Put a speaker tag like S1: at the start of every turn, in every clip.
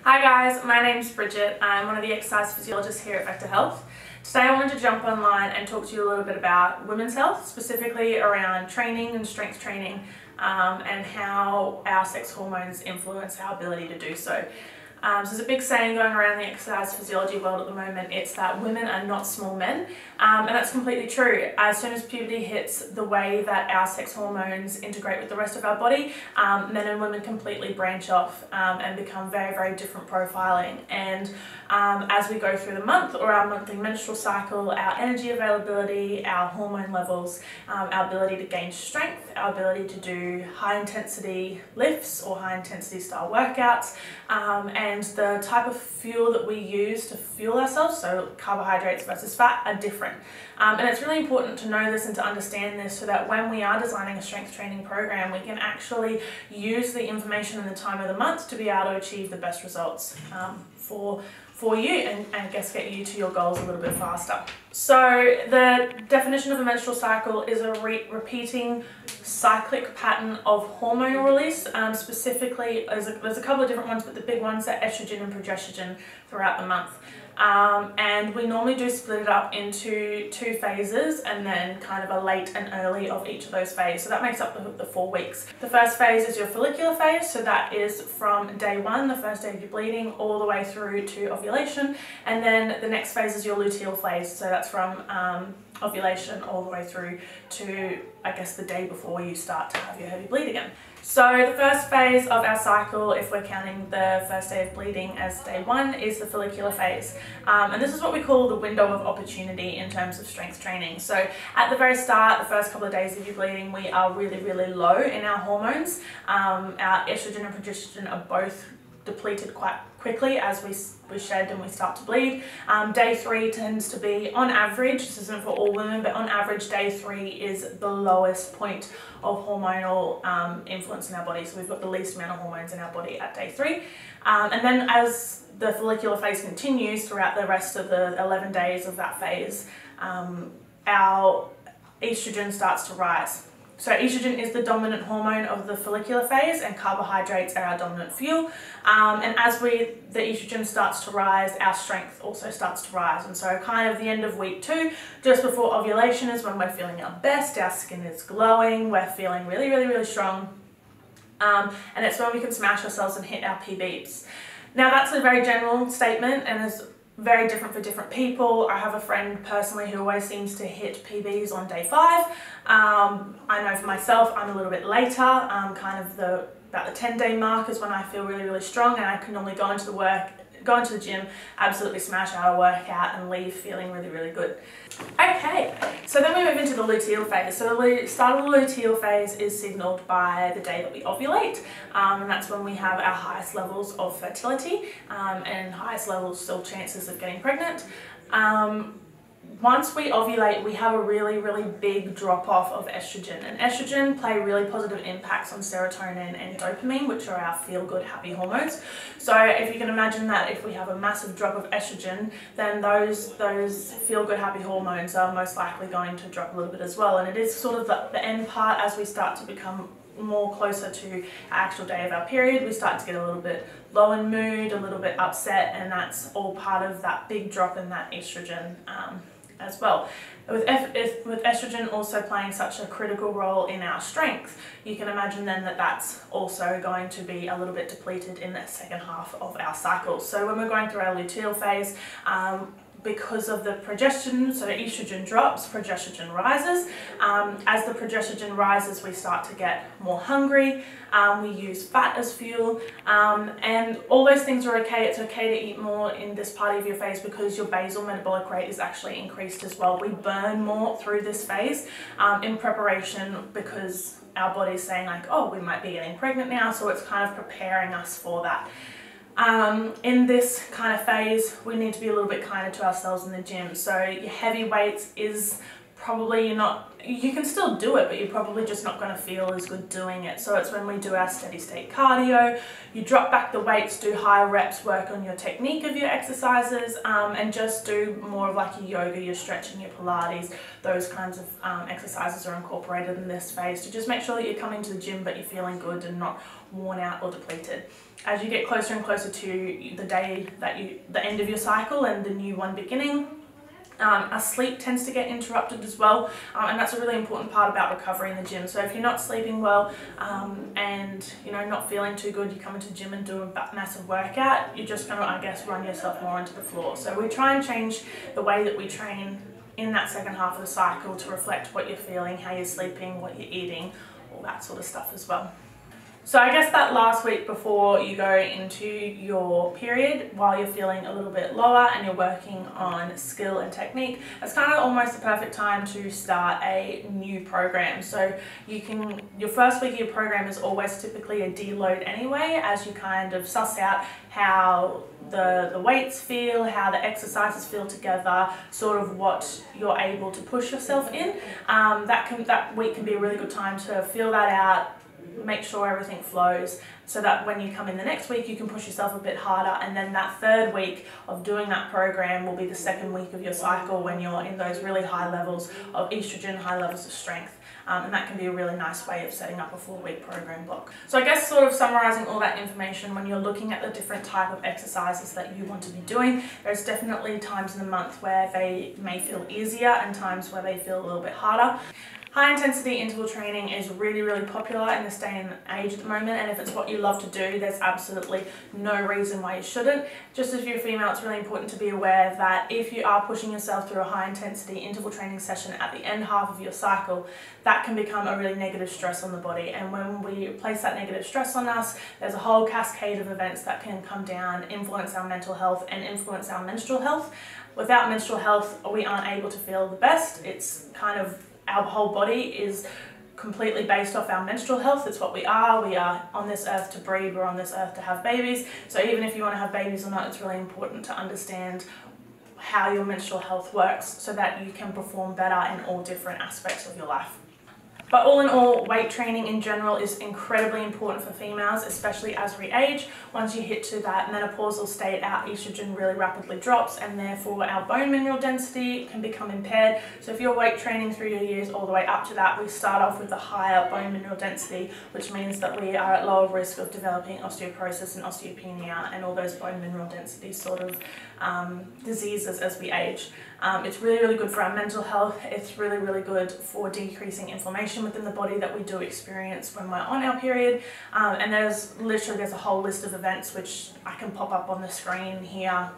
S1: Hi guys, my name's Bridget. I'm one of the exercise physiologists here at Vector Health. Today I wanted to jump online and talk to you a little bit about women's health, specifically around training and strength training, and how our sex hormones influence our ability to do so. So there's a big saying going around the exercise physiology world at the moment. It's that women are not small men, and that's completely true. As soon as puberty hits, the way that our sex hormones integrate with the rest of our body, men and women completely branch off and become very, very different profiling. And as we go through the month or our monthly menstrual cycle, our energy availability, our hormone levels, our ability to gain strength, our ability to do high intensity lifts or high intensity style workouts, and the type of fuel that we use to fuel ourselves, so carbohydrates versus fat, are different. And it's really important to know this and to understand this so that when we are designing a strength training program, we can actually use the information and the time of the month to be able to achieve the best results for you and I guess get you to your goals a little bit faster. So the definition of a menstrual cycle is a repeating cyclic pattern of hormonal release. Specifically, there's a couple of different ones, but the big ones are estrogen and progesterone throughout the month. And we normally do split it up into 2 phases and then kind of a late and early of each of those phases. So that makes up the 4 weeks. The first phase is your follicular phase. So that is from day 1, the first day of your bleeding, all the way through to ovulation. And then the next phase is your luteal phase. So that's from ovulation all the way through to, I guess, the day before you start to have your heavy bleed again. So the first phase of our cycle, if we're counting the first day of bleeding as day 1, is the follicular phase. And this is what we call the window of opportunity in terms of strength training. So at the very start, the first couple of days of your bleeding, we are really, really low in our hormones. Our estrogen and progesterone are both depleted quite quickly as we shed and we start to bleed. Day 3 tends to be, on average, this isn't for all women, but on average day 3 is the lowest point of hormonal influence in our body. So we've got the least amount of hormones in our body at day 3. And then as the follicular phase continues throughout the rest of the 11 days of that phase, our estrogen starts to rise. So estrogen is the dominant hormone of the follicular phase and carbohydrates are our dominant fuel. And as the estrogen starts to rise, our strength also starts to rise. And so kind of the end of week 2, just before ovulation, is when we're feeling our best, our skin is glowing, we're feeling really, really, really strong. And it's when we can smash ourselves and hit our PBs. Now that's a very general statement and is very different for different people. I have a friend personally who always seems to hit PBs on day 5. I know for myself I'm a little bit later, kind of about the 10-day mark is when I feel really, really strong and I can normally go into the gym, absolutely smash out a workout and leave feeling really, really good. Okay, so then we move into the luteal phase. So the start of the luteal phase is signaled by the day that we ovulate, and that's when we have our highest levels of fertility and highest levels, still chances of getting pregnant. Once we ovulate, we have a really, really big drop-off of estrogen. And estrogen play really positive impacts on serotonin and dopamine, which are our feel-good, happy hormones. So if you can imagine that if we have a massive drop of estrogen, then those feel-good, happy hormones are most likely going to drop a little bit as well. And it is sort of the end part as we start to become more closer to our actual day of our period. We start to get a little bit low in mood, a little bit upset, and that's all part of that big drop in that estrogen as well. With estrogen also playing such a critical role in our strength, you can imagine then that that's also going to be a little bit depleted in the second half of our cycle. So when we're going through our luteal phase, because of the progesterone, so estrogen drops, progesterone rises. As the progesterone rises, we start to get more hungry. We use fat as fuel, and all those things are okay. It's okay to eat more in this part of your phase because your basal metabolic rate is actually increased as well. We burn more through this phase in preparation because our body's saying like, oh, we might be getting pregnant now, so it's kind of preparing us for that. In this kind of phase, we need to be a little bit kinder to ourselves in the gym. So your heavy weights is probably you can still do it, but you're probably just not going to feel as good doing it. So it's when we do our steady state cardio, you drop back the weights, do higher reps, work on your technique of your exercises, and just do more of like your yoga, your stretching, your Pilates. Those kinds of exercises are incorporated in this phase to just make sure that you're coming to the gym but you're feeling good and not worn out or depleted. As you get closer and closer to the end of your cycle and the new one beginning, our sleep tends to get interrupted as well, and that's a really important part about recovery in the gym. So if you're not sleeping well and not feeling too good, you come into the gym and do a massive workout, you're just going to, I guess, run yourself more into the floor. So we try and change the way that we train in that second half of the cycle to reflect what you're feeling, how you're sleeping, what you're eating, all that sort of stuff as well. So I guess that last week before you go into your period, while you're feeling a little bit lower and you're working on skill and technique, it's kind of almost the perfect time to start a new program. So your first week of your program is always typically a deload anyway, as you kind of suss out how the weights feel, how the exercises feel together, sort of what you're able to push yourself in. That week can be a really good time to feel that out, make sure everything flows, so that when you come in the next week you can push yourself a bit harder, and then that third week of doing that program will be the second week of your cycle when you're in those really high levels of estrogen, high levels of strength. And that can be a really nice way of setting up a 4-week program block. So I guess sort of summarizing all that information, when you're looking at the different type of exercises that you want to be doing, there's definitely times in the month where they may feel easier and times where they feel a little bit harder. High intensity interval training is really, really popular in this day and age at the moment, and if it's what you love to do, there's absolutely no reason why you shouldn't. Just as you're female, it's really important to be aware that if you are pushing yourself through a high intensity interval training session at the end half of your cycle, that can become a really negative stress on the body, and when we place that negative stress on us, there's a whole cascade of events that can come down, influence our mental health and influence our menstrual health. Without menstrual health, we aren't able to feel the best. It's kind of, our whole body is completely based off our menstrual health. It's what we are. We are on this earth to breed. We're on this earth to have babies. So even if you want to have babies or not, it's really important to understand how your menstrual health works so that you can perform better in all different aspects of your life. But all in all, weight training in general is incredibly important for females, especially as we age. Once you hit to that menopausal state, our estrogen really rapidly drops, and therefore our bone mineral density can become impaired. So if you're weight training through your years all the way up to that, we start off with a higher bone mineral density, which means that we are at lower risk of developing osteoporosis and osteopenia and all those bone mineral density sort of diseases as we age. It's really, really good for our mental health. It's really, really good for decreasing inflammation within the body that we do experience when we're on our period. And there's a whole list of events which I can pop up on the screen here.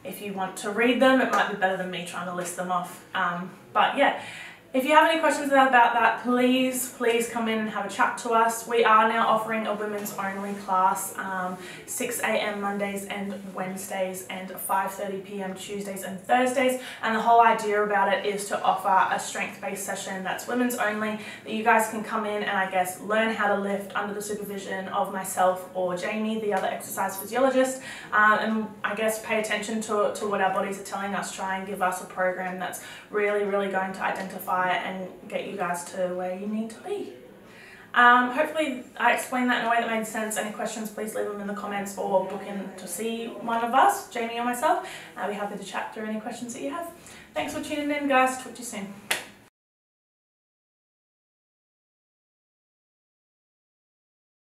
S1: If you want to read them, it might be better than me trying to list them off. But yeah. If you have any questions about that, please come in and have a chat to us. We are now offering a women's only class, 6 a.m. Mondays and Wednesdays and 5:30 p.m. Tuesdays and Thursdays. And the whole idea about it is to offer a strength-based session that's women's only, that you guys can come in and I guess learn how to lift under the supervision of myself or Jamie, the other exercise physiologist, and I guess pay attention to what our bodies are telling us, try and give us a program that's really, really going to identify and get you guys to where you need to be. Hopefully I explained that in a way that made sense. Any questions, please leave them in the comments or book in to see one of us, Jamie or myself. I'll be happy to chat through any questions that you have. Thanks for tuning in, guys. Talk to you soon.